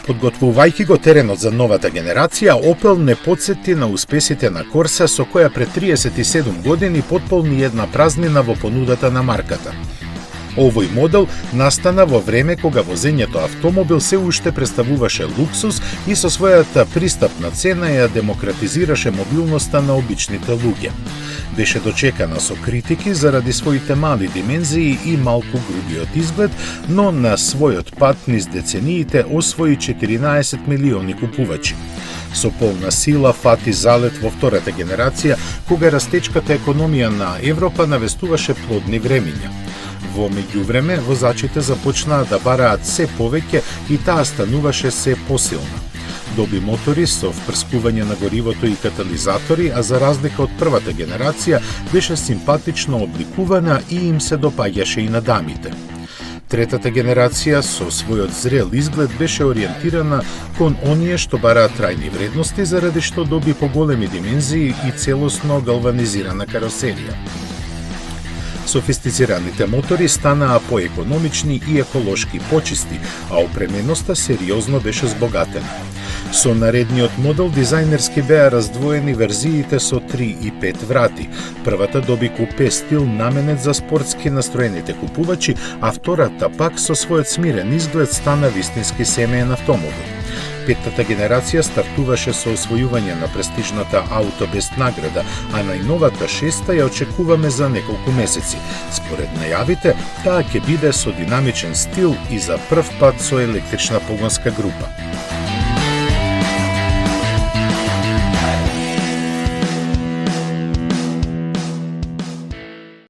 Подготвувајќи го теренот за новата генерација, Opel не подсети на успесите на Corsa со која пред 37 години потполни една празнина во понудата на марката. Овој модел настана во време кога возењето автомобил се уште представуваше луксус и со својата пристапна цена ја демократизираше мобилноста на обичните луѓе. Беше дочекана со критики заради своите мали димензии и малку грубиот изглед, но на својот пат низ децениите освои 14 милиони купувачи. Со полна сила фати залет во втората генерација, кога растечката економија на Европа навестуваше плодни времиња. Во меѓувреме, возачите започнаа да бараат се повеќе и таа стануваше се посилна. Доби мотори со впрскување на горивото и катализатори, а за разлика од првата генерација, беше симпатично обликувана и им се допаѓаше и на дамите. Третата генерација со својот зрел изглед беше ориентирана кон оние што бараат трајни вредности, заради што доби поголеми димензии и целосно галванизирана каросерија. Софистицираните мотори станаа поекономични и еколошки почисти, а опременоста сериозно беше збогатена. Со наредниот модел дизајнерски беа раздвоени верзиите со 3 и 5 врати. Првата доби купе стил наменет за спортски настроените купувачи, а втората пак со својот смирен изглед стана вистински семеен автомобил. Петтата генерација стартуваше со освојување на престижната ауто без награда, а најновата шеста ја очекуваме за неколку месеци. Според најавите, таа ќе биде со динамичен стил и за прв пат со електрична погонска група.